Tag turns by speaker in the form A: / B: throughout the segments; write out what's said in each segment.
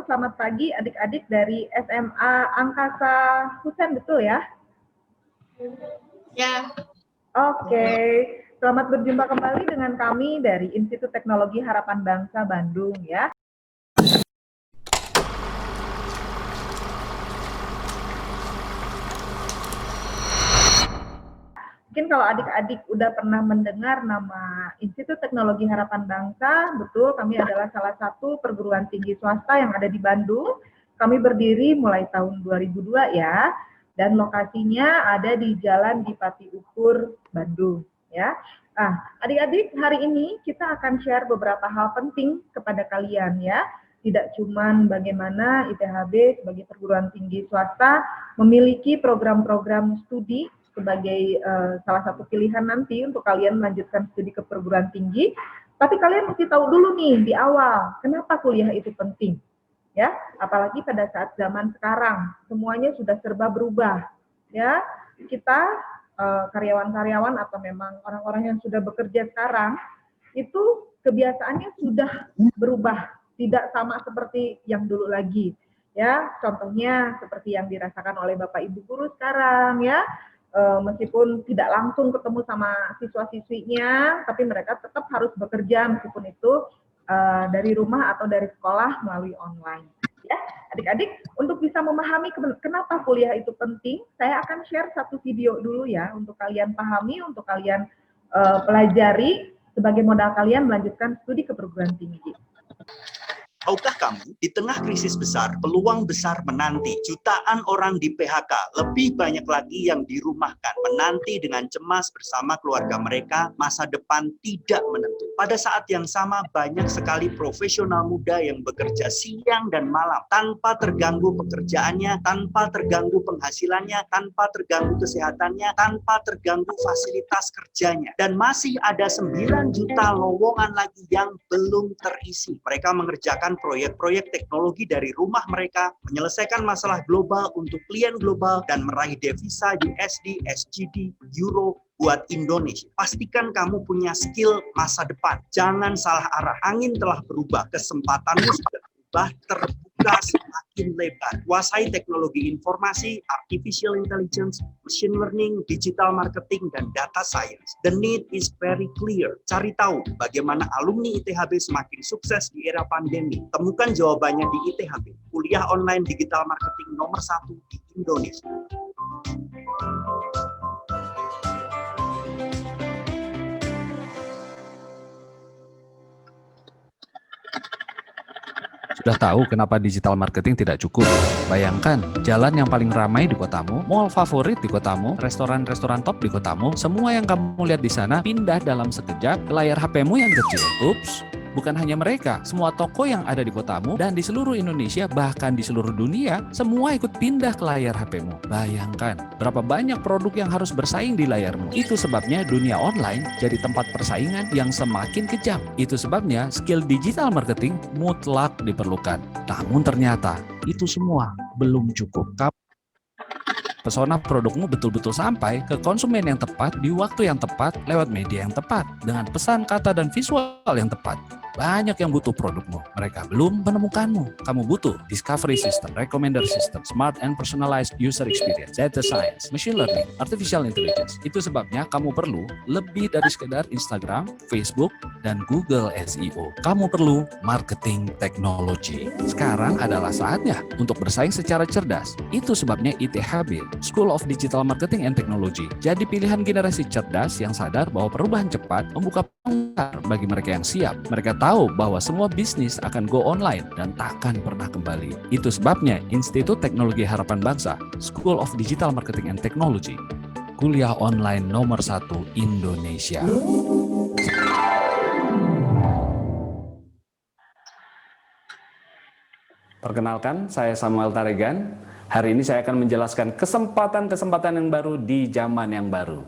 A: selamat pagi adik-adik dari SMA Angkasa Husen, betul ya?
B: Ya.
A: Oke, selamat berjumpa kembali dengan kami dari Institut Teknologi Harapan Bangsa Bandung ya. Mungkin kalau adik-adik udah pernah mendengar nama Institut Teknologi Harapan Bangsa, betul, kami adalah salah satu perguruan tinggi swasta yang ada di Bandung. Kami berdiri mulai tahun 2002 ya, dan lokasinya ada di Jalan Dipati Ukur, Bandung ya. Nah, adik-adik, hari ini kita akan share beberapa hal penting kepada kalian ya. Tidak cuma bagaimana ITHB sebagai perguruan tinggi swasta memiliki program-program studi sebagai salah satu pilihan nanti untuk kalian melanjutkan studi ke perguruan tinggi, tapi kalian mesti tahu dulu nih di awal, kenapa kuliah itu penting. Ya, apalagi pada saat zaman sekarang, semuanya sudah serba berubah. Ya, kita karyawan-karyawan atau memang orang-orang yang sudah bekerja sekarang, itu kebiasaannya sudah berubah, tidak sama seperti yang dulu lagi. Ya, contohnya seperti yang dirasakan oleh Bapak Ibu guru sekarang ya. Meskipun tidak langsung ketemu sama siswa-siswinya, tapi mereka tetap harus bekerja meskipun itu dari rumah atau dari sekolah melalui online. Ya, adik-adik, untuk bisa memahami kenapa kuliah itu penting, saya akan share satu video dulu ya, untuk kalian pahami, untuk kalian pelajari, sebagai modal kalian melanjutkan studi ke perguruan tinggi.
C: Tahukah kamu, di tengah krisis besar, peluang besar menanti. Jutaan orang di PHK, lebih banyak lagi yang dirumahkan, menanti dengan cemas bersama keluarga mereka, masa depan tidak menentu. Pada saat yang sama, banyak sekali profesional muda yang bekerja siang dan malam, tanpa terganggu pekerjaannya, tanpa terganggu penghasilannya, tanpa terganggu kesehatannya, tanpa terganggu fasilitas kerjanya. Dan masih ada 9 juta lowongan lagi yang belum terisi. Mereka mengerjakan proyek-proyek teknologi dari rumah mereka, menyelesaikan masalah global untuk klien global, dan meraih devisa USD, SGD, Euro buat Indonesia. Pastikan kamu punya skill masa depan. Jangan salah arah. Angin telah berubah, kesempatanmu sudah berubah, terbuka semakin lebar. Kuasai teknologi informasi, artificial intelligence, machine learning, digital marketing, dan data science. The need is very clear. Cari tahu bagaimana alumni ITHB semakin sukses di era pandemi. Temukan jawabannya di ITHB, kuliah online digital marketing nomor 1 di Indonesia.
D: Sudah tahu kenapa digital marketing tidak cukup? Bayangkan, jalan yang paling ramai di kotamu, mall favorit di kotamu, restoran-restoran top di kotamu, semua yang kamu lihat di sana pindah dalam sekejap ke layar HP-mu yang kecil. Ups, bukan hanya mereka, semua toko yang ada di kotamu dan di seluruh Indonesia, bahkan di seluruh dunia, semua ikut pindah ke layar HP-mu. Bayangkan, berapa banyak produk yang harus bersaing di layarmu. Itu sebabnya dunia online jadi tempat persaingan yang semakin kejam. Itu sebabnya skill digital marketing mutlak diperlukan. Namun ternyata, itu semua belum cukup. Pesona produkmu betul-betul sampai ke konsumen yang tepat di waktu yang tepat lewat media yang tepat dengan pesan kata dan visual yang tepat. Banyak yang butuh produkmu, mereka belum menemukanmu. Kamu butuh discovery system, recommender system, smart and personalized user experience, data science, machine learning, artificial intelligence. Itu sebabnya kamu perlu lebih dari sekedar Instagram, Facebook, dan Google SEO. Kamu perlu marketing teknologi. Sekarang adalah saatnya untuk bersaing secara cerdas. Itu sebabnya ITHB, School of Digital Marketing and Technology, jadi pilihan generasi cerdas yang sadar bahwa perubahan cepat membuka peluang bagi mereka yang siap. Mereka tahu bahwa semua bisnis akan go online dan takkan pernah kembali. Itu sebabnya Institut Teknologi Harapan Bangsa, School of Digital Marketing and Technology, kuliah online nomor 1 Indonesia. Perkenalkan, saya Samuel Taregan. Hari ini saya akan menjelaskan kesempatan-kesempatan yang baru di zaman yang baru.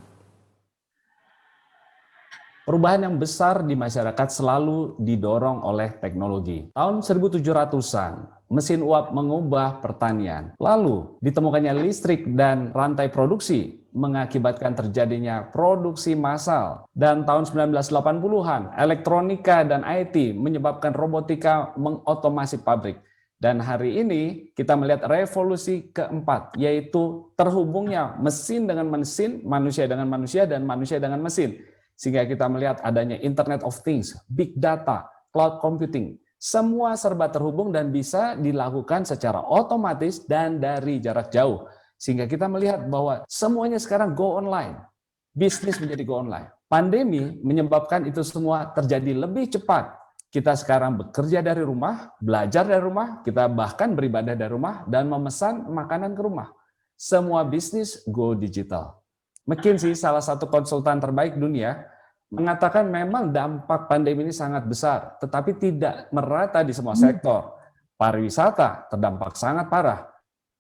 D: Perubahan yang besar di masyarakat selalu didorong oleh teknologi. Tahun 1700-an, mesin uap mengubah pertanian. Lalu, ditemukannya listrik dan rantai produksi mengakibatkan terjadinya produksi massal. Dan tahun 1980-an, elektronika dan IT menyebabkan robotika mengotomasi pabrik. Dan hari ini kita melihat revolusi keempat, yaitu terhubungnya mesin dengan mesin, manusia dengan manusia, dan manusia dengan mesin. Sehingga kita melihat adanya Internet of Things, Big Data, Cloud Computing, semua serba terhubung dan bisa dilakukan secara otomatis dan dari jarak jauh. Sehingga kita melihat bahwa semuanya sekarang go online. Bisnis menjadi go online. Pandemi menyebabkan itu semua terjadi lebih cepat. Kita sekarang bekerja dari rumah, belajar dari rumah, kita bahkan beribadah dari rumah, dan memesan makanan ke rumah. Semua bisnis go digital. McKinsey, salah satu konsultan terbaik dunia, mengatakan memang dampak pandemi ini sangat besar, tetapi tidak merata di semua sektor. Pariwisata terdampak sangat parah.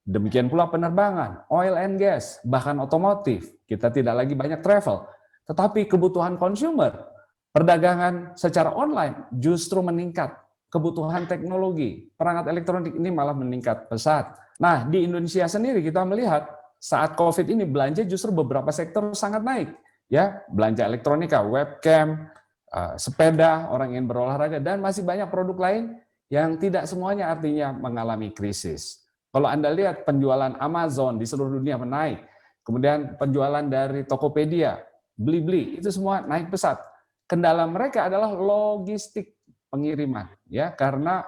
D: Demikian pula penerbangan, oil and gas, bahkan otomotif. Kita tidak lagi banyak travel. Tetapi kebutuhan consumer, perdagangan secara online justru meningkat. Kebutuhan teknologi, perangkat elektronik ini malah meningkat pesat. Nah, di Indonesia sendiri kita melihat saat COVID ini belanja justru beberapa sektor sangat naik. Ya, belanja elektronika, webcam, sepeda, orang ingin berolahraga, dan masih banyak produk lain yang tidak semuanya artinya mengalami krisis. Kalau Anda lihat penjualan Amazon di seluruh dunia menaik, kemudian penjualan dari Tokopedia, Blibli, itu semua naik pesat. Kendala mereka adalah logistik pengiriman, ya, karena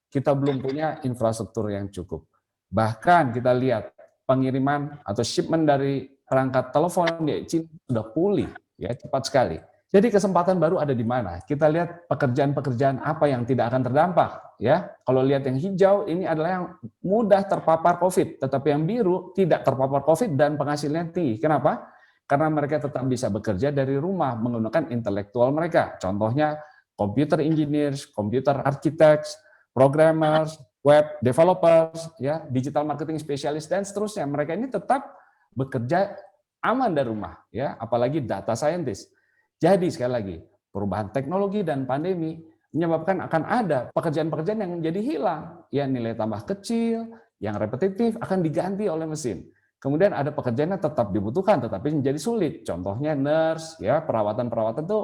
D: kita belum punya infrastruktur yang cukup. Bahkan kita lihat pengiriman atau shipment dari perangkat telepon di China sudah pulih, ya, cepat sekali. Jadi kesempatan baru ada di mana? Kita lihat pekerjaan-pekerjaan apa yang tidak akan terdampak, ya. Kalau lihat yang hijau ini adalah yang mudah terpapar COVID, tetapi yang biru tidak terpapar COVID dan penghasilannya tinggi. Kenapa? Karena mereka tetap bisa bekerja dari rumah menggunakan intelektual mereka. Contohnya computer engineers, computer architects, programmers, web developers, ya, digital marketing specialist, dan seterusnya. Mereka ini tetap bekerja aman dari rumah, ya, apalagi data scientist. Jadi sekali lagi, perubahan teknologi dan pandemi menyebabkan akan ada pekerjaan-pekerjaan yang jadi hilang, ya, nilai tambah kecil, yang repetitif akan diganti oleh mesin. Kemudian ada pekerjaan yang tetap dibutuhkan tetapi menjadi sulit. Contohnya nurse, ya, perawatan-perawatan itu,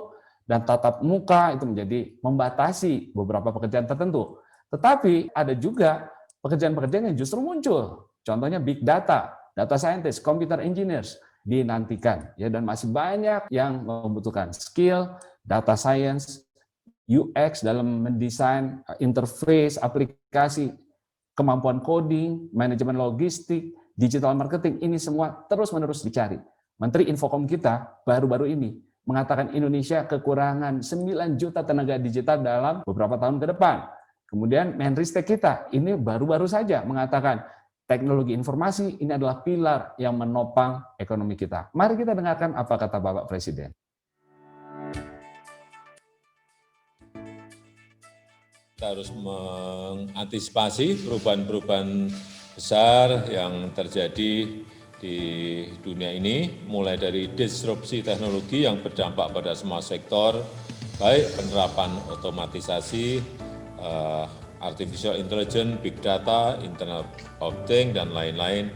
D: dan tatap muka itu menjadi membatasi beberapa pekerjaan tertentu. Tetapi ada juga pekerjaan-pekerjaan yang justru muncul. Contohnya big data, data scientist, computer engineers dinantikan, ya, dan masih banyak yang membutuhkan skill data science, UX dalam mendesain interface aplikasi, kemampuan coding, manajemen logistik, digital marketing, ini semua terus-menerus dicari. Menteri Infocom kita baru-baru ini mengatakan Indonesia kekurangan 9 juta tenaga digital dalam beberapa tahun ke depan. Kemudian Menristek kita ini baru-baru saja mengatakan teknologi informasi ini adalah pilar yang menopang ekonomi kita. Mari kita dengarkan apa kata Bapak Presiden.
B: Kita harus mengantisipasi perubahan-perubahan besar yang terjadi di dunia ini, mulai dari disrupsi teknologi yang berdampak pada semua sektor, baik penerapan otomatisasi, artificial intelligence, big data, internet of things, dan lain-lain,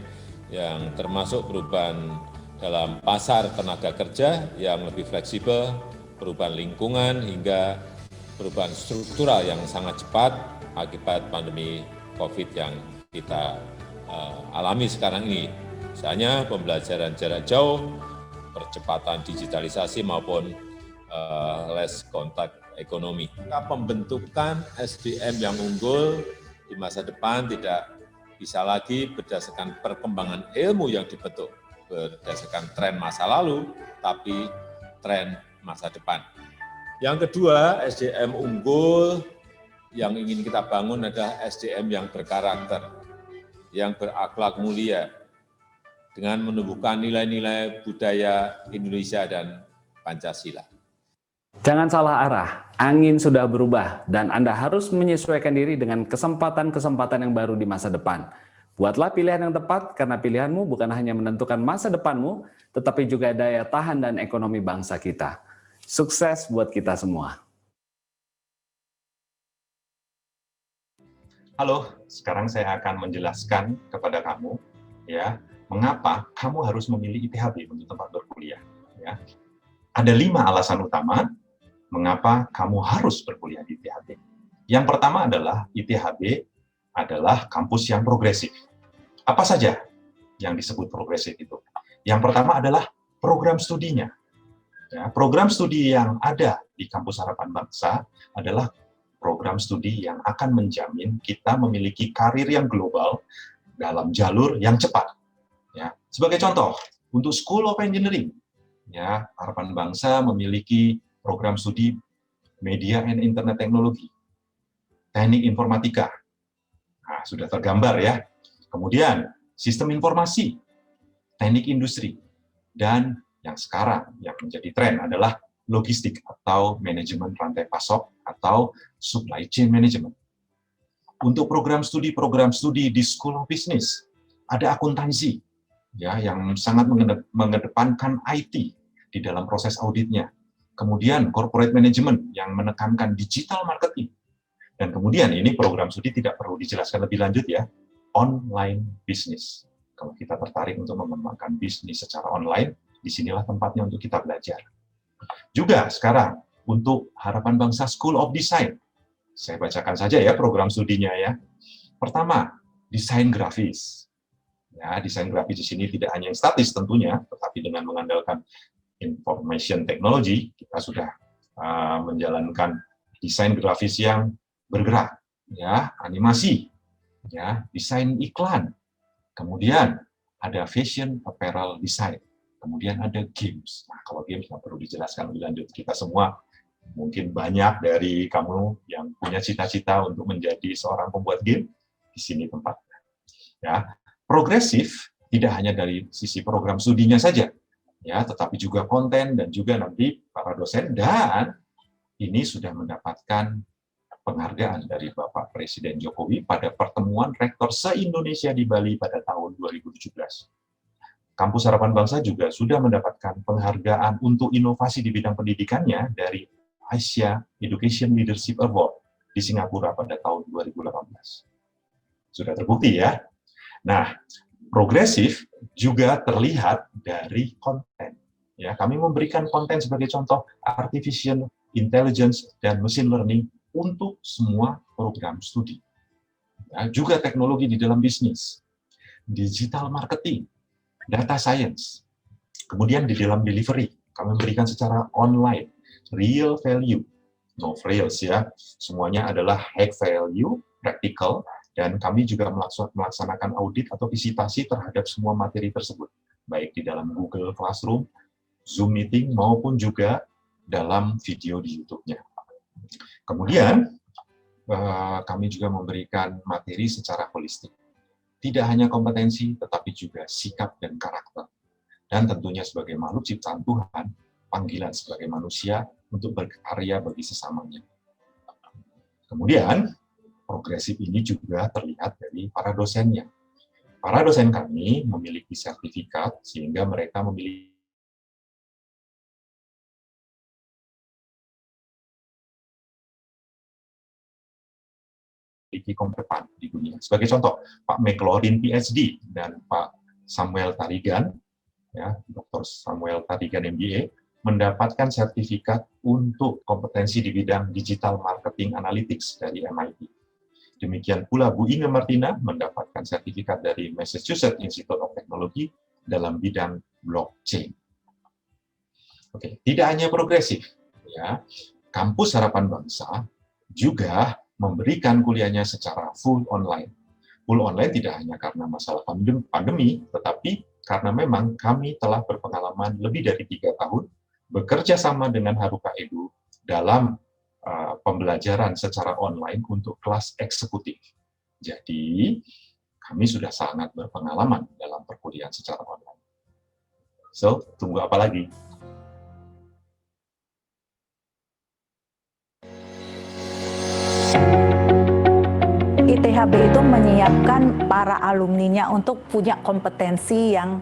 B: yang termasuk perubahan dalam pasar tenaga kerja yang lebih fleksibel, perubahan lingkungan, hingga perubahan struktural yang sangat cepat akibat pandemi COVID yang kita alami sekarang ini. Misalnya pembelajaran jarak jauh, percepatan digitalisasi maupun less kontak ekonomi. Pembentukan SDM yang unggul di masa depan tidak bisa lagi berdasarkan perkembangan ilmu yang dibentuk berdasarkan tren masa lalu, tapi tren masa depan. Yang kedua, SDM unggul yang ingin kita bangun adalah SDM yang berkarakter, yang berakhlak mulia, dengan menumbuhkan nilai-nilai budaya Indonesia dan Pancasila.
D: Jangan salah arah, angin sudah berubah dan Anda harus menyesuaikan diri dengan kesempatan-kesempatan yang baru di masa depan. Buatlah pilihan yang tepat karena pilihanmu bukan hanya menentukan masa depanmu, tetapi juga daya tahan dan ekonomi bangsa kita. Sukses buat kita semua.
E: Halo, sekarang saya akan menjelaskan kepada kamu, ya, mengapa kamu harus memilih ITHB untuk tempat berkuliah. Ya. Ada 5 alasan utama mengapa kamu harus berkuliah di ITHB. Yang pertama adalah ITHB adalah kampus yang progresif. Apa saja yang disebut progresif itu? Yang pertama adalah program studinya. Ya, program studi yang ada di Kampus Harapan Bangsa adalah program studi yang akan menjamin kita memiliki karir yang global dalam jalur yang cepat. Ya, sebagai contoh, untuk School of Engineering, ya, Harapan Bangsa memiliki program studi Media and Internet Technology, Teknik Informatika. Nah, sudah tergambar ya. Kemudian, Sistem Informasi, Teknik Industri, dan yang sekarang yang menjadi tren adalah logistik atau manajemen rantai pasok atau supply chain management. Untuk program studi di School of Business, ada akuntansi, ya, yang sangat mengedepankan IT di dalam proses auditnya. Kemudian corporate management yang menekankan digital marketing. Dan kemudian ini program studi tidak perlu dijelaskan lebih lanjut ya, online business. Kalau kita tertarik untuk mengembangkan bisnis secara online, disinilah tempatnya untuk kita belajar. Juga sekarang untuk Harapan Bangsa School of Design, saya bacakan saja ya program studinya ya. Pertama, desain grafis. Ya, desain grafis di sini tidak hanya yang statis tentunya, tetapi dengan mengandalkan information technology, kita sudah menjalankan desain grafis yang bergerak, ya, animasi, ya, desain iklan, kemudian ada fashion apparel design, kemudian ada games. Nah, kalau games nggak perlu dijelaskan lebih lanjut, kita semua mungkin banyak dari kamu yang punya cita-cita untuk menjadi seorang pembuat game, di sini tempatnya. Ya, progresif tidak hanya dari sisi program studinya saja, ya, tetapi juga konten dan juga nanti para dosen, dan ini sudah mendapatkan penghargaan dari Bapak Presiden Jokowi pada pertemuan rektor se-Indonesia di Bali pada tahun 2017. Kampus Harapan Bangsa juga sudah mendapatkan penghargaan untuk inovasi di bidang pendidikannya dari Asia Education Leadership Award di Singapura pada tahun 2018. Sudah terbukti ya. Nah, progresif juga terlihat dari konten. Ya, kami memberikan konten sebagai contoh artificial intelligence dan machine learning untuk semua program studi. Ya, juga teknologi di dalam bisnis, digital marketing, data science. Kemudian di dalam delivery, kami memberikan secara online, real value, no frills ya. Semuanya adalah high value, practical, dan kami juga melaksanakan audit atau visitasi terhadap semua materi tersebut, baik di dalam Google Classroom, Zoom Meeting, maupun juga dalam video di YouTube-nya. Kemudian, kami juga memberikan materi secara holistik. Tidak hanya kompetensi, tetapi juga sikap dan karakter. Dan tentunya sebagai makhluk ciptaan Tuhan, panggilan sebagai manusia untuk berkarya bagi sesamanya. Kemudian, progresif ini juga terlihat dari para dosennya. Para dosen kami memiliki sertifikat sehingga mereka memiliki kompeten di dunia. Sebagai contoh, Pak McLaurin PhD dan Pak Samuel Tarigan, ya, Dr. Samuel Tarigan MBA, mendapatkan sertifikat untuk kompetensi di bidang digital marketing analytics dari MIT. Demikian pula Bu Inge Martina mendapatkan sertifikat dari Massachusetts Institute of Technology dalam bidang blockchain. Oke, tidak hanya progresif, ya, Kampus Harapan Bangsa juga memberikan kuliahnya secara full online. Full online tidak hanya karena masalah pandemi, tetapi karena memang kami telah berpengalaman lebih dari 3 tahun bekerja sama dengan Haruka Edu dalam pembelajaran secara online untuk kelas eksekutif. Jadi, kami sudah sangat berpengalaman dalam perkuliahan secara online. So, tunggu apa lagi?
F: ITHB itu menyiapkan para alumninya untuk punya kompetensi yang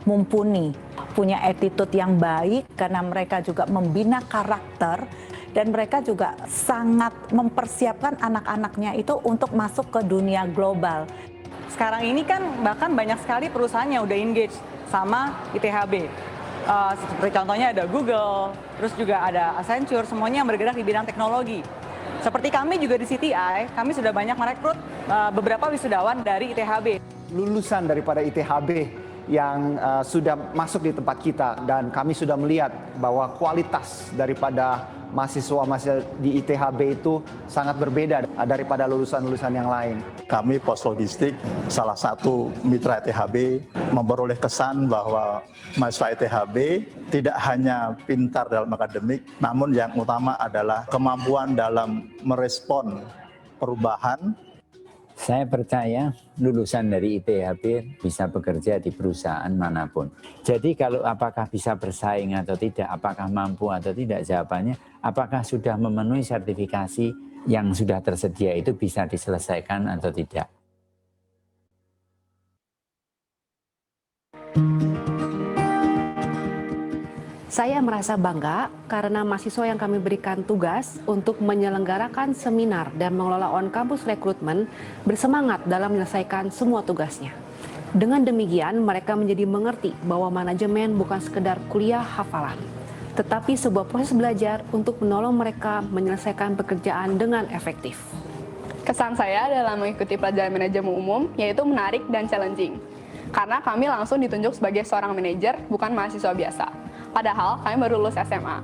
F: mumpuni, punya attitude yang baik, karena mereka juga membina karakter, dan mereka juga sangat mempersiapkan anak-anaknya itu untuk masuk ke dunia global.
G: Sekarang ini kan bahkan banyak sekali perusahaan yang udah engage sama ITHB. Seperti contohnya ada Google, terus juga ada Accenture, semuanya yang bergerak di bidang teknologi. Seperti kami juga di CTI, kami sudah banyak merekrut beberapa wisudawan dari ITHB.
H: Lulusan daripada ITHB yang sudah masuk di tempat kita, dan kami sudah melihat bahwa kualitas daripada mahasiswa-mahasiswa di ITHB itu sangat berbeda daripada lulusan-lulusan yang lain.
I: Kami Pos Logistik, salah satu mitra ITHB, memperoleh kesan bahwa mahasiswa ITHB tidak hanya pintar dalam akademik, namun yang utama adalah kemampuan dalam merespon perubahan.
J: Saya percaya lulusan dari ITHB bisa bekerja di perusahaan manapun. Jadi kalau apakah bisa bersaing atau tidak, apakah mampu atau tidak, jawabannya apakah sudah memenuhi sertifikasi yang sudah tersedia itu bisa diselesaikan atau tidak.
K: Saya merasa bangga karena mahasiswa yang kami berikan tugas untuk menyelenggarakan seminar dan mengelola on-campus rekrutmen bersemangat dalam menyelesaikan semua tugasnya. Dengan demikian, mereka menjadi mengerti bahwa manajemen bukan sekedar kuliah hafalan, tetapi sebuah proses belajar untuk menolong mereka menyelesaikan pekerjaan dengan efektif.
L: Kesan saya dalam mengikuti pelajaran manajemen umum yaitu menarik dan challenging. Karena kami langsung ditunjuk sebagai seorang manajer, bukan mahasiswa biasa. Padahal kami baru lulus SMA.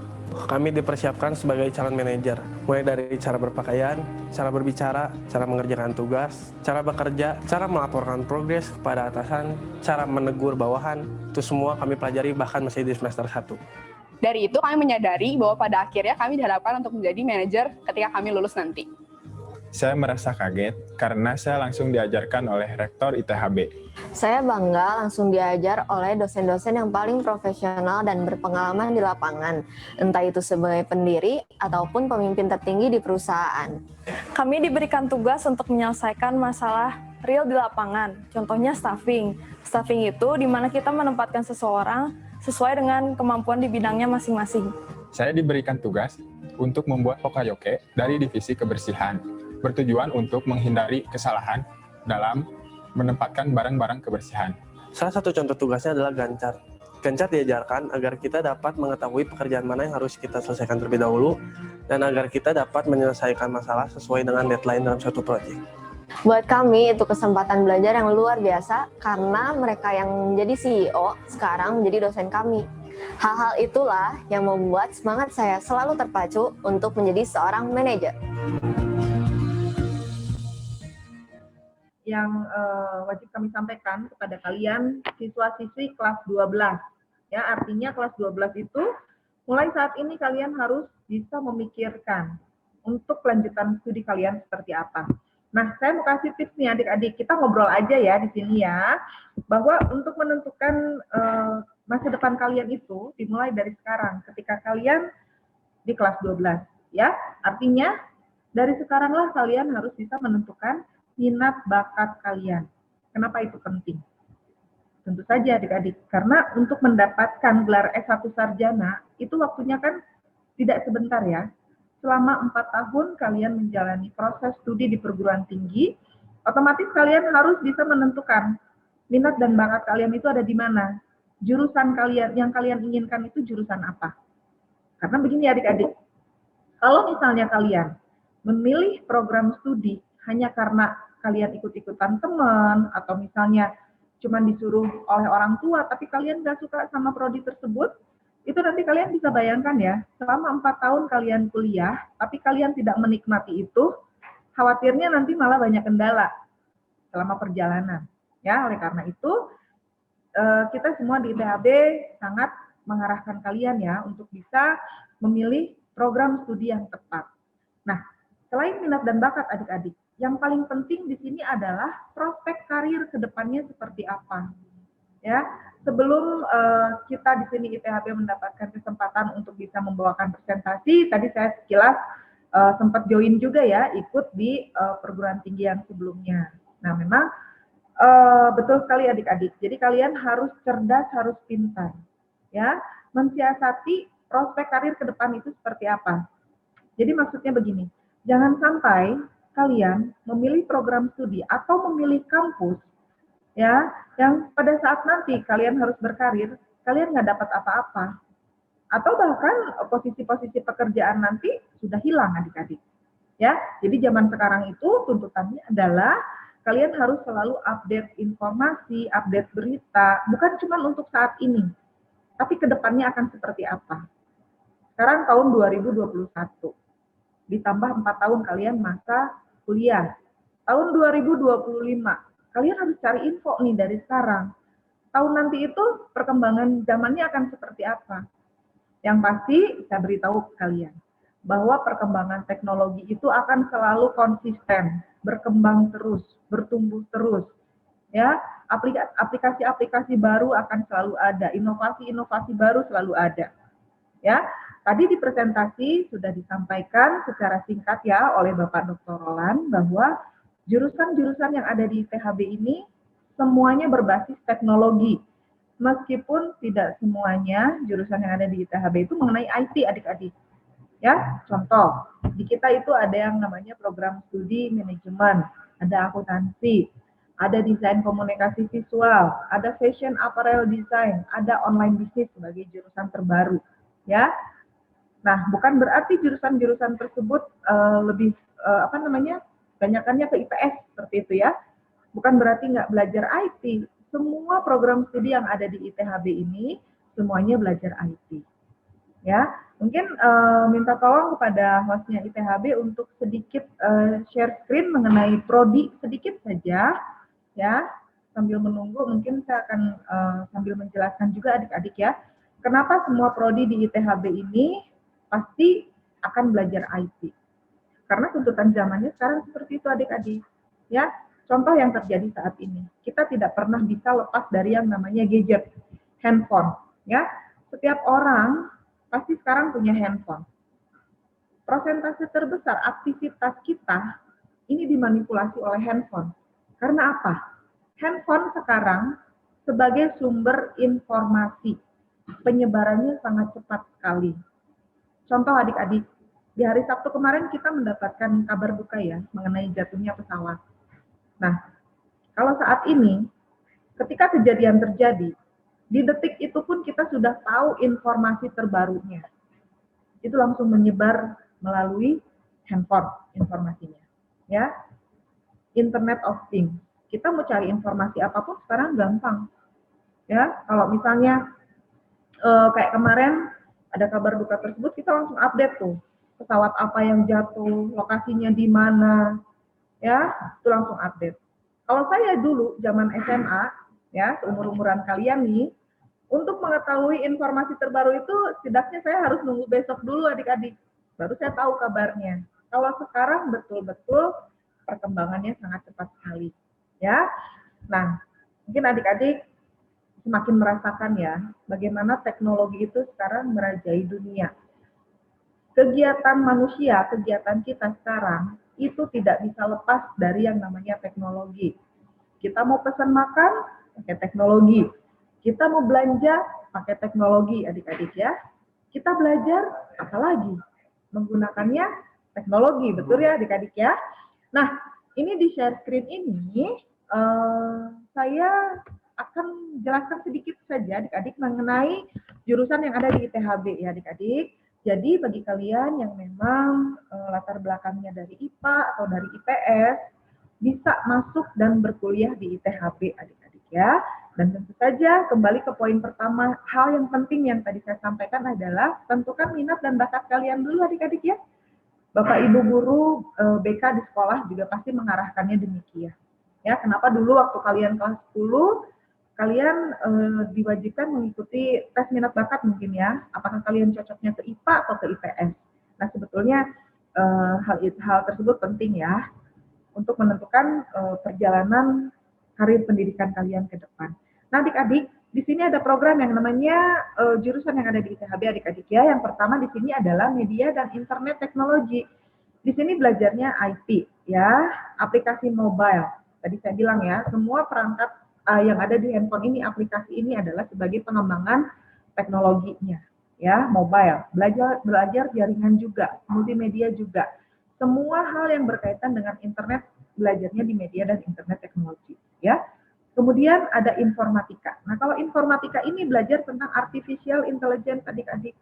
M: Kami dipersiapkan sebagai calon manajer, mulai dari cara berpakaian, cara berbicara, cara mengerjakan tugas, cara bekerja, cara melaporkan progres kepada atasan, cara menegur bawahan, itu semua kami pelajari bahkan masih di semester 1.
L: Dari itu kami menyadari bahwa pada akhirnya kami diharapkan untuk menjadi manajer ketika kami lulus nanti.
N: Saya merasa kaget karena saya langsung diajarkan oleh Rektor ITHB.
O: Saya bangga langsung diajar oleh dosen-dosen yang paling profesional dan berpengalaman di lapangan, entah itu sebagai pendiri ataupun pemimpin tertinggi di perusahaan.
P: Kami diberikan tugas untuk menyelesaikan masalah real di lapangan, contohnya staffing. Staffing itu di mana kita menempatkan seseorang sesuai dengan kemampuan di bidangnya masing-masing.
N: Saya diberikan tugas untuk membuat pokayoke dari divisi kebersihan, bertujuan untuk menghindari kesalahan dalam menempatkan barang-barang kebersihan.
M: Salah satu contoh tugasnya adalah Gancar. Gancar diajarkan agar kita dapat mengetahui pekerjaan mana yang harus kita selesaikan terlebih dahulu, dan agar kita dapat menyelesaikan masalah sesuai dengan deadline dalam suatu proyek.
O: Buat kami itu kesempatan belajar yang luar biasa karena mereka yang menjadi CEO sekarang menjadi dosen kami. Hal-hal itulah yang membuat semangat saya selalu terpacu untuk menjadi seorang manajer.
A: Yang wajib kami sampaikan kepada kalian siswa-siswi kelas 12. Ya, artinya kelas 12 itu mulai saat ini kalian harus bisa memikirkan untuk kelanjutan studi kalian seperti apa. Nah, saya mau kasih tips nih adik-adik, kita ngobrol aja ya di sini ya, bahwa untuk menentukan masa depan kalian itu dimulai dari sekarang ketika kalian di kelas 12 ya. Artinya dari sekaranglah kalian harus bisa menentukan minat bakat kalian. Kenapa itu penting? Tentu saja adik-adik, karena untuk mendapatkan gelar S1 sarjana, itu waktunya kan tidak sebentar ya. Selama 4 tahun kalian menjalani proses studi di perguruan tinggi, otomatis kalian harus bisa menentukan minat dan bakat kalian itu ada di mana. Jurusan kalian, yang kalian inginkan itu jurusan apa. Karena begini adik-adik, kalau misalnya kalian memilih program studi hanya karena kalian ikut-ikutan teman, atau misalnya cuma disuruh oleh orang tua, tapi kalian nggak suka sama prodi tersebut, itu nanti kalian bisa bayangkan ya, selama 4 tahun kalian kuliah, tapi kalian tidak menikmati itu, khawatirnya nanti malah banyak kendala selama perjalanan. Ya, oleh karena itu, kita semua di ITHB sangat mengarahkan kalian ya, untuk bisa memilih program studi yang tepat. Nah, selain minat dan bakat adik-adik, yang paling penting di sini adalah prospek karir ke depannya seperti apa. Ya, sebelum kita di sini ITHB mendapatkan kesempatan untuk bisa membawakan presentasi, tadi saya sekilas sempat join juga ya, ikut di perguruan tinggi yang sebelumnya. Nah, memang betul sekali adik-adik. Jadi kalian harus cerdas, harus pintar, ya, mensiasati prospek karir ke depan itu seperti apa. Jadi maksudnya begini, jangan sampai kalian memilih program studi atau memilih kampus ya, yang pada saat nanti kalian harus berkarir, kalian nggak dapat apa-apa. Atau bahkan posisi-posisi pekerjaan nanti sudah hilang adik-adik. Ya, jadi zaman sekarang itu tuntutannya adalah kalian harus selalu update informasi, update berita, bukan cuma untuk saat ini, tapi kedepannya akan seperti apa. Sekarang tahun 2021, ditambah 4 tahun kalian masa kuliah. Tahun 2025, kalian harus cari info nih dari sekarang. Tahun nanti itu perkembangan zamannya akan seperti apa. Yang pasti saya beritahu ke kalian bahwa perkembangan teknologi itu akan selalu konsisten, berkembang terus, bertumbuh terus. Ya, aplikasi-aplikasi baru akan selalu ada, inovasi-inovasi baru selalu ada. Ya, tadi di presentasi sudah disampaikan secara singkat ya oleh Bapak Dr. Roland bahwa jurusan-jurusan yang ada di ITHB ini semuanya berbasis teknologi. Meskipun tidak semuanya jurusan yang ada di ITHB itu mengenai IT, adik-adik. Ya, contoh, di kita itu ada yang namanya program studi manajemen, ada akuntansi, ada desain komunikasi visual, ada fashion apparel design, ada online business sebagai jurusan terbaru. Ya, nah bukan berarti jurusan-jurusan tersebut banyakannya ke IPS seperti itu ya. Bukan berarti nggak belajar IT. Semua program studi yang ada di ITHB ini semuanya belajar IT. Ya, mungkin minta tolong kepada hostnya ITHB untuk sedikit share screen mengenai prodi sedikit saja, ya. Sambil menunggu, mungkin saya akan sambil menjelaskan juga adik-adik ya. Kenapa semua prodi di ITHB ini pasti akan belajar IT? Karena tuntutan zamannya sekarang seperti itu adik-adik, ya. Contoh yang terjadi saat ini, kita tidak pernah bisa lepas dari yang namanya gadget, handphone, ya. Setiap orang pasti sekarang punya handphone. Persentase terbesar aktivitas kita ini dimanipulasi oleh handphone. Karena apa? Handphone sekarang sebagai sumber informasi, penyebarannya sangat cepat sekali. Contoh adik-adik, di hari Sabtu kemarin kita mendapatkan kabar duka ya mengenai jatuhnya pesawat. Nah, kalau saat ini, ketika kejadian terjadi, di detik itu pun kita sudah tahu informasi terbarunya. Itu langsung menyebar melalui handphone informasinya. Ya, Internet of Things. Kita mau cari informasi apapun sekarang gampang. Ya, kalau misalnya kayak kemarin ada kabar duka tersebut, kita langsung update tuh pesawat apa yang jatuh, lokasinya di mana. Ya, itu langsung update. Kalau saya dulu zaman SMA, ya, seumur-umuran kalian nih, untuk mengetahui informasi terbaru itu setidaknya saya harus nunggu besok dulu adik-adik, baru saya tahu kabarnya. Kalau sekarang betul-betul perkembangannya sangat cepat sekali, ya. Nah, mungkin adik-adik semakin merasakan ya, bagaimana teknologi itu sekarang merajai dunia. Kegiatan manusia, kegiatan kita sekarang, itu tidak bisa lepas dari yang namanya teknologi. Kita mau pesan makan, pakai teknologi. Kita mau belanja, pakai teknologi, adik-adik ya. Kita belajar, apalagi? Menggunakannya teknologi, betul ya adik-adik ya? Nah, ini di share screen ini, saya akan jelaskan sedikit saja adik-adik mengenai jurusan yang ada di ITHB ya adik-adik. Jadi bagi kalian yang memang latar belakangnya dari IPA atau dari IPS, bisa masuk dan berkuliah di ITHB adik-adik ya. Dan tentu saja kembali ke poin pertama, hal yang penting yang tadi saya sampaikan adalah tentukan minat dan bakat kalian dulu adik-adik ya. Bapak Ibu guru BK di sekolah juga pasti mengarahkannya demikian. Ya, kenapa dulu waktu kalian kelas 10 kalian diwajibkan mengikuti tes minat bakat mungkin ya, apakah kalian cocoknya ke IPA atau ke IPS. Nah sebetulnya hal tersebut penting ya, untuk menentukan perjalanan karir pendidikan kalian ke depan. Nah adik-adik, di sini ada program yang namanya jurusan yang ada di ITHB adik-adik ya. Yang pertama di sini adalah media dan internet teknologi. Di sini belajarnya IT ya, aplikasi mobile. Tadi saya bilang ya, semua perangkat yang ada di handphone ini, aplikasi ini adalah sebagai pengembangan teknologinya, ya, mobile. Belajar jaringan juga, multimedia juga. Semua hal yang berkaitan dengan internet, belajarnya di media dan internet teknologi, ya. Kemudian ada informatika. Nah, kalau informatika ini belajar tentang artificial intelligence adik-adik.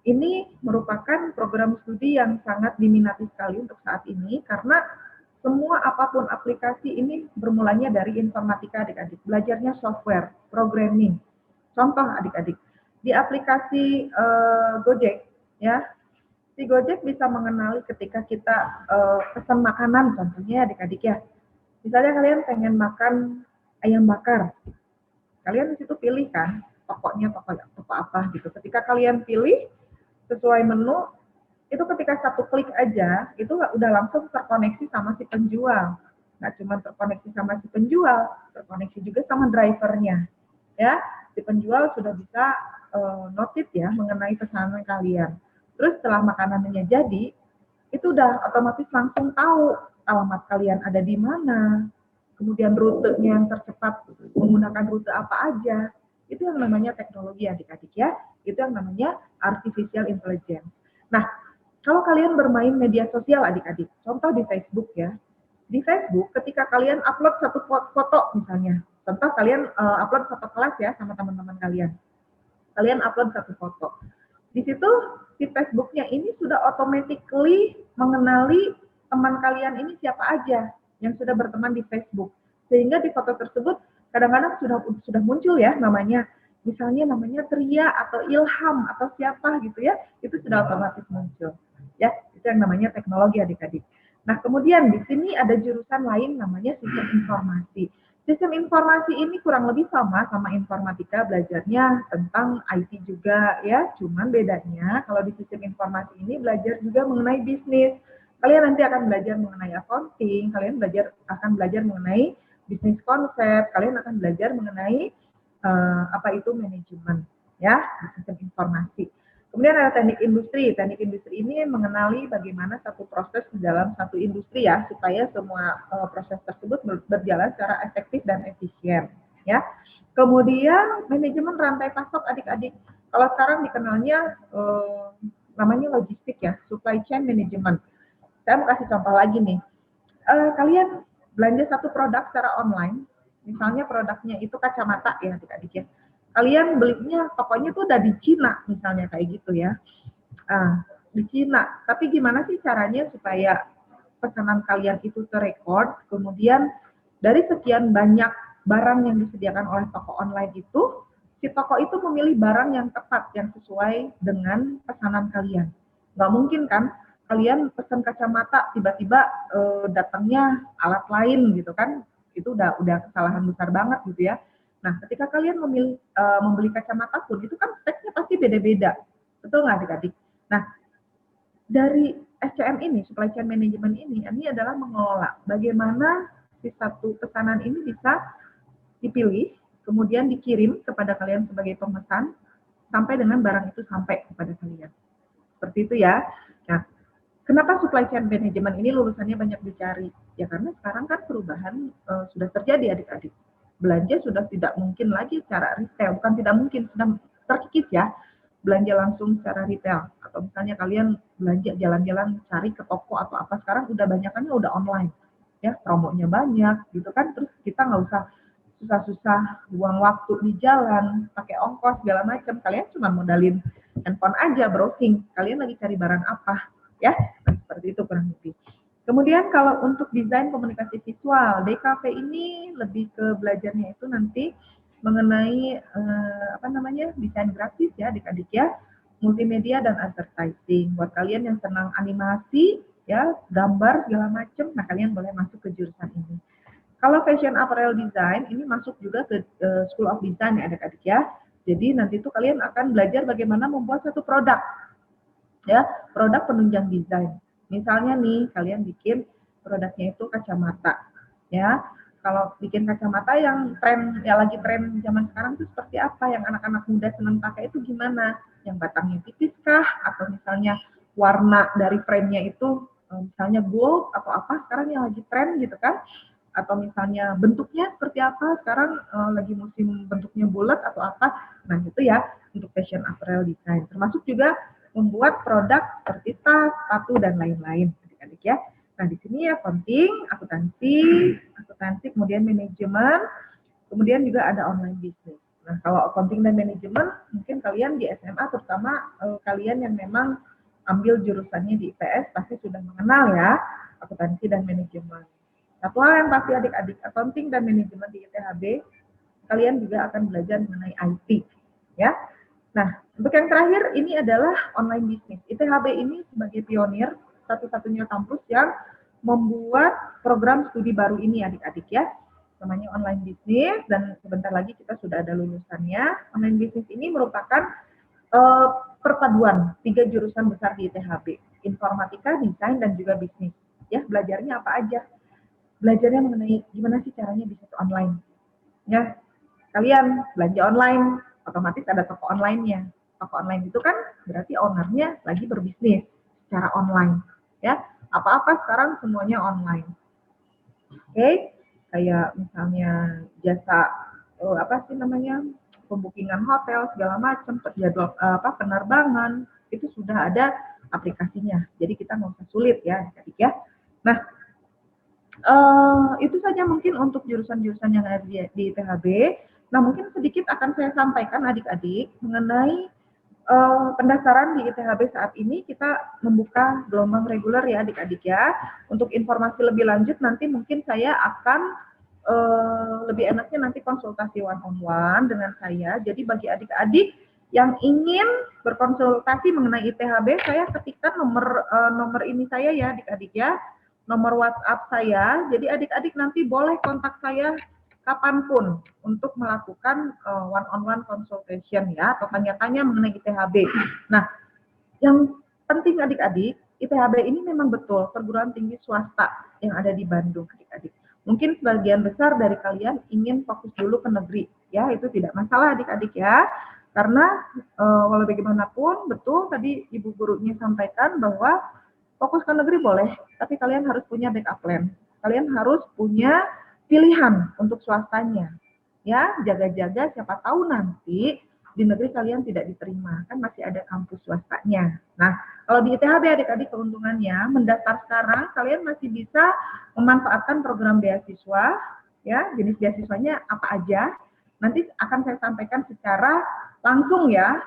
A: ini merupakan program studi yang sangat diminati sekali untuk saat ini karena semua apapun aplikasi ini bermulanya dari informatika adik-adik. Belajarnya software, programming. Contoh adik-adik, di aplikasi Gojek, ya, si Gojek bisa mengenali ketika kita pesan makanan, contohnya adik-adik ya. Misalnya kalian pengen makan ayam bakar, kalian di situ pilih kan, tokonya toko apa gitu. Ketika kalian pilih sesuai menu, itu ketika satu klik aja, itu udah langsung terkoneksi sama si penjual. Nggak cuma terkoneksi sama si penjual, terkoneksi juga sama drivernya. Ya, si penjual sudah bisa notice ya mengenai pesanan kalian. Terus setelah makanannya jadi, itu udah otomatis langsung tahu alamat kalian ada di mana, kemudian rutenya yang tercepat menggunakan rute apa aja. Itu yang namanya teknologi adik-adik ya, itu yang namanya artificial intelligence. Nah, kalau kalian bermain media sosial adik-adik, contoh di Facebook ya, di Facebook ketika kalian upload satu foto misalnya, contoh kalian upload foto kelas ya sama teman-teman kalian, kalian upload satu foto. Di situ si Facebooknya ini sudah automatically mengenali teman kalian ini siapa aja yang sudah berteman di Facebook. Sehingga di foto tersebut kadang-kadang sudah muncul ya namanya, misalnya namanya Tria atau Ilham atau siapa gitu ya, itu sudah otomatis muncul. Ya, itu yang namanya teknologi adik-adik. Nah, kemudian di sini ada jurusan lain namanya sistem informasi. Sistem informasi ini kurang lebih sama informatika, belajarnya tentang IT juga ya, cuman bedanya kalau di sistem informasi ini belajar juga mengenai bisnis. Kalian nanti akan belajar mengenai accounting, kalian akan belajar mengenai bisnis konsep, kalian akan belajar mengenai apa itu manajemen ya, di sistem informasi. Kemudian ada teknik industri. Teknik industri ini mengenali bagaimana satu proses di dalam satu industri ya, supaya semua proses tersebut berjalan secara efektif dan efisien. Ya. Kemudian manajemen rantai pasok adik-adik. Kalau sekarang dikenalnya namanya logistik ya, supply chain management. Saya mau kasih contoh lagi nih. Kalian belanja satu produk secara online, misalnya produknya itu kacamata ya adik-adik ya. Kalian belinya pokoknya tuh udah di Cina misalnya kayak gitu ya. Di Cina. Tapi gimana sih caranya supaya pesanan kalian itu terrekord, kemudian dari sekian banyak barang yang disediakan oleh toko online itu, si toko itu memilih barang yang tepat, yang sesuai dengan pesanan kalian. Nggak mungkin kan kalian pesan kacamata tiba-tiba datangnya alat lain gitu kan, itu udah kesalahan besar banget gitu ya. Nah, ketika kalian membeli kacamata pun, itu kan speknya pasti beda-beda. Betul nggak adik-adik? Nah, dari SCM ini, supply chain management ini adalah mengelola bagaimana si satu pesanan ini bisa dipilih, kemudian dikirim kepada kalian sebagai pemesan, sampai dengan barang itu sampai kepada kalian. Seperti itu ya. Nah, kenapa supply chain management ini lulusannya banyak dicari? Ya karena sekarang kan perubahan sudah terjadi adik-adik. Belanja sudah tidak mungkin lagi secara retail, bukan tidak mungkin, sudah terkikis ya, belanja langsung secara retail, atau misalnya kalian belanja jalan-jalan cari ke toko atau apa, sekarang udah banyakannya udah online, ya promonya banyak gitu kan, terus kita nggak usah susah-susah buang waktu di jalan, pakai ongkos segala macam, kalian cuma modalin handphone aja browsing, kalian lagi cari barang apa, ya, nah, seperti itu kurang lebih. Kemudian kalau untuk desain komunikasi visual, DKV ini lebih ke belajarnya itu nanti mengenai desain grafis ya adik-adik ya, multimedia dan advertising. Buat kalian yang senang animasi ya, gambar segala macam, nah kalian boleh masuk ke jurusan ini. Kalau fashion apparel design ini masuk juga ke School of Design ya adik-adik ya. Jadi nanti tuh kalian akan belajar bagaimana membuat satu produk ya, produk penunjang desain. Misalnya nih, kalian bikin produknya itu kacamata, ya. Kalau bikin kacamata yang tren, ya lagi tren zaman sekarang itu seperti apa? Yang anak-anak muda senang pakai itu gimana? Yang batangnya tipis kah? Atau misalnya warna dari frame-nya itu, misalnya gold atau apa? Sekarang yang lagi tren gitu kan? Atau misalnya bentuknya seperti apa? Sekarang lagi musim bentuknya bulat atau apa? Nah itu ya untuk fashion apparel design. Termasuk juga membuat produk seperti tas, sepatu, dan lain-lain, adik-adik ya. Nah, di sini ya accounting, akuntansi, kemudian manajemen, kemudian juga ada online business. Nah, kalau accounting dan manajemen, mungkin kalian di SMA, terutama kalian yang memang ambil jurusannya di IPS, pasti sudah mengenal ya, akuntansi dan manajemen. Satu hal yang pasti adik-adik, accounting dan manajemen di ITHB, kalian juga akan belajar mengenai IT. Ya. Nah, untuk yang terakhir, ini adalah online business. ITHB ini sebagai pionir, satu-satunya kampus yang membuat program studi baru ini adik-adik ya. Namanya online business, dan sebentar lagi kita sudah ada lulusannya. Online business ini merupakan perpaduan 3 jurusan besar di ITHB, informatika, desain, dan juga bisnis. Ya, belajarnya apa aja? Belajarnya mengenai gimana sih caranya bisnis online. Ya, kalian belanja online, otomatis ada toko online-nya. Toko online itu kan berarti ownernya lagi berbisnis secara online. Ya, apa-apa sekarang semuanya online. Oke. Kayak misalnya jasa pembukingan hotel segala macam, jadwal penerbangan itu sudah ada aplikasinya. Jadi kita nggak usah sulit ya, adik-adik ya. Nah, itu saja mungkin untuk jurusan-jurusan yang ada di ITHB. Nah, mungkin sedikit akan saya sampaikan adik-adik mengenai pendaftaran di ITHB saat ini. Kita membuka gelombang reguler ya adik-adik ya. Untuk informasi lebih lanjut nanti mungkin saya akan lebih enaknya nanti konsultasi one-on-one dengan saya. Jadi bagi adik-adik yang ingin berkonsultasi mengenai ITHB, saya ketikkan nomor ini saya ya adik-adik ya, nomor WhatsApp saya. Jadi adik-adik nanti boleh kontak saya kapanpun untuk melakukan one-on-one consultation ya, atau tanya-tanya mengenai ITHB. Nah, yang penting adik-adik, ITHB ini memang betul perguruan tinggi swasta yang ada di Bandung adik-adik. Mungkin sebagian besar dari kalian ingin fokus dulu ke negeri, ya itu tidak masalah adik-adik ya. Karena walau bagaimanapun, betul tadi ibu gurunya sampaikan bahwa fokus ke negeri boleh, tapi kalian harus punya backup plan. Kalian harus punya pilihan untuk swastanya. Ya, jaga-jaga siapa tahu nanti di negeri kalian tidak diterima, kan masih ada kampus swastanya. Nah, kalau di ITHB adik-adik keuntungannya, mendaftar sekarang kalian masih bisa memanfaatkan program beasiswa, ya, jenis beasiswanya apa aja. Nanti akan saya sampaikan secara langsung ya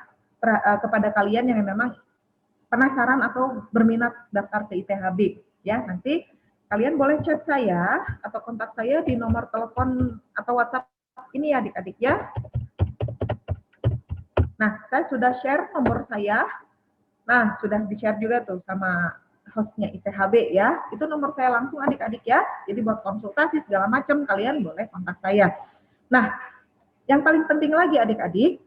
A: kepada kalian yang memang penasaran atau berminat daftar ke ITHB. Ya, nanti kalian boleh chat saya atau kontak saya di nomor telepon atau WhatsApp ini ya adik-adik ya. Nah, saya sudah share nomor saya. Nah, sudah di-share juga tuh sama hostnya ITHB ya. Itu nomor saya langsung adik-adik ya. Jadi buat konsultasi segala macam kalian boleh kontak saya. Nah, yang paling penting lagi adik-adik,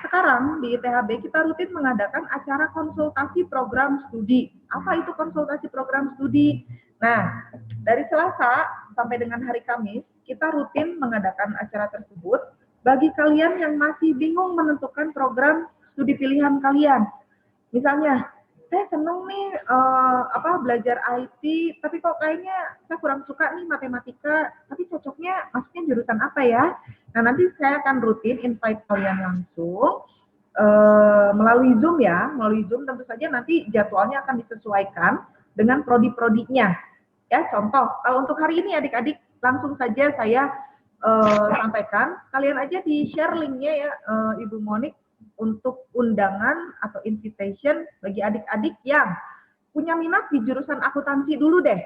A: sekarang di ITHB kita rutin mengadakan acara konsultasi program studi. Apa itu konsultasi program studi? Nah, dari Selasa sampai dengan hari Kamis, kita rutin mengadakan acara tersebut bagi kalian yang masih bingung menentukan program studi pilihan kalian. Misalnya, saya seneng nih belajar IT, tapi kok kayaknya saya kurang suka nih matematika, tapi cocoknya masuknya jurusan apa ya? Nah, nanti saya akan rutin invite kalian langsung melalui Zoom ya, melalui Zoom tentu saja nanti jadwalnya akan disesuaikan dengan prodi-prodinya. Ya, contoh, kalau untuk hari ini adik-adik langsung saja saya sampaikan, kalian aja di-share linknya ya Ibu Monik untuk undangan atau invitation bagi adik-adik yang punya minat di jurusan akuntansi dulu deh.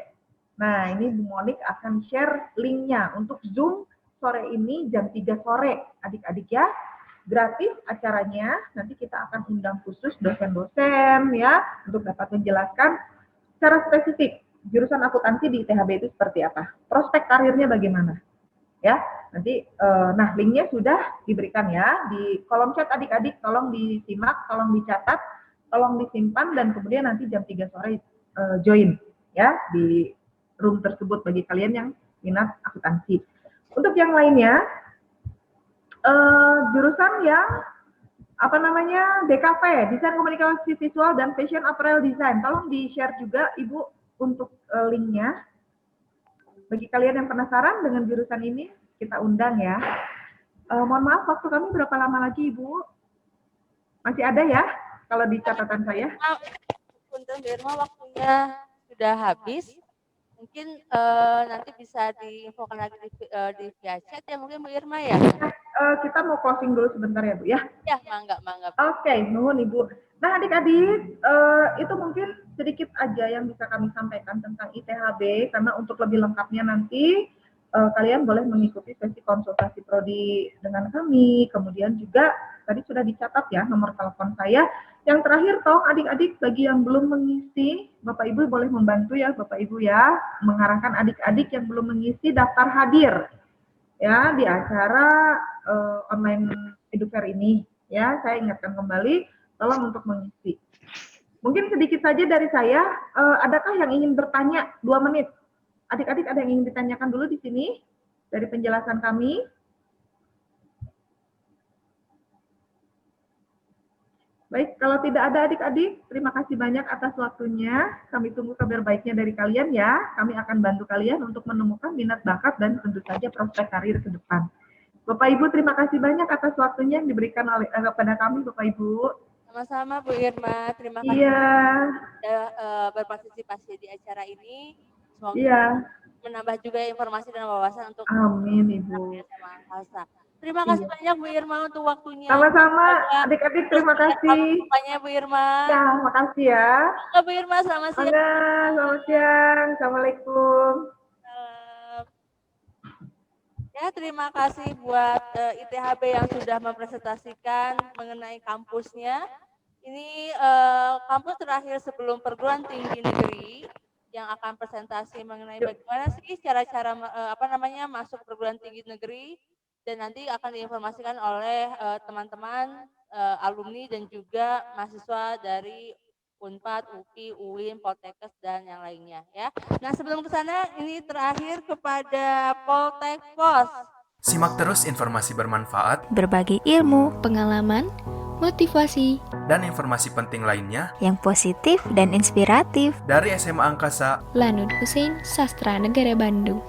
A: Nah, ini Bu Monik akan share linknya untuk Zoom sore ini jam 3 sore adik-adik ya. Gratis acaranya, nanti kita akan undang khusus dosen-dosen ya untuk dapat menjelaskan secara spesifik jurusan akuntansi di ITHB itu seperti apa, prospek karirnya bagaimana. Ya, nanti nah linknya sudah diberikan ya di kolom chat adik-adik, tolong disimak, tolong dicatat, tolong disimpan dan kemudian nanti jam 3 sore join ya di room tersebut bagi kalian yang minat akuntansi. Untuk yang lainnya jurusan yang DKV, desain komunikasi visual dan fashion apparel design, tolong di-share juga Ibu untuk linknya. Bagi kalian yang penasaran dengan jurusan ini, kita undang ya. Mohon maaf, waktu kami berapa lama lagi, Ibu? Masih ada ya, kalau di catatan saya?
Q: Untuk di rumah waktunya sudah habis. Mungkin nanti bisa diinfokan lagi di via chat ya mungkin Bu Irma ya.
A: Kita mau closing dulu sebentar ya Bu ya.
Q: Ya, mangga.
A: Oke, nuhun Ibu. Nah adik-adik, itu mungkin sedikit aja yang bisa kami sampaikan tentang ITHB, karena untuk lebih lengkapnya nanti kalian boleh mengikuti sesi konsultasi prodi dengan kami. Kemudian juga tadi sudah dicatat ya nomor telepon saya. Yang terakhir toh adik-adik bagi yang belum mengisi, Bapak Ibu boleh membantu ya Bapak Ibu ya, mengarahkan adik-adik yang belum mengisi daftar hadir ya di acara online edufair ini ya. Saya ingatkan kembali, tolong untuk mengisi. Mungkin sedikit saja dari saya, adakah yang ingin bertanya 2 menit? Adik-adik ada yang ingin ditanyakan dulu di sini dari penjelasan kami? Baik, kalau tidak ada adik-adik, terima kasih banyak atas waktunya. Kami tunggu kabar baiknya dari kalian ya. Kami akan bantu kalian untuk menemukan minat bakat dan tentu saja prospek karir ke depan. Bapak Ibu, terima kasih banyak atas waktunya yang diberikan oleh kepada kami, Bapak Ibu.
Q: Sama-sama Bu Irma, terima kasih sudah berpartisipasi di acara ini. Semoga menambah juga informasi dan wawasan untuk
A: Amin Ibu.
Q: Terima kasih banyak Bu Irma untuk waktunya.
A: Sama-sama adik-adik, terima kasih.
Q: Banyak Bu Irma.
A: Ya, makasih ya.
Q: Bu Irma, selamat siang.
A: Selamat siang. Assalamualaikum.
Q: Ya, terima kasih buat ITHB yang sudah mempresentasikan mengenai kampusnya. Ini kampus terakhir sebelum perguruan tinggi negeri yang akan presentasi mengenai bagaimana sih cara-cara masuk perguruan tinggi negeri, dan nanti akan diinformasikan oleh teman-teman alumni dan juga mahasiswa dari Unpad, UPI, UIN, Poltekkes dan yang lainnya ya. Nah, sebelum ke sana ini terakhir kepada Poltek Pos.
R: Simak terus informasi bermanfaat,
S: berbagi ilmu, pengalaman, motivasi,
R: dan informasi penting lainnya
S: yang positif dan inspiratif
R: dari SMA Angkasa
S: Lanud Husein Sastra Negara Bandung.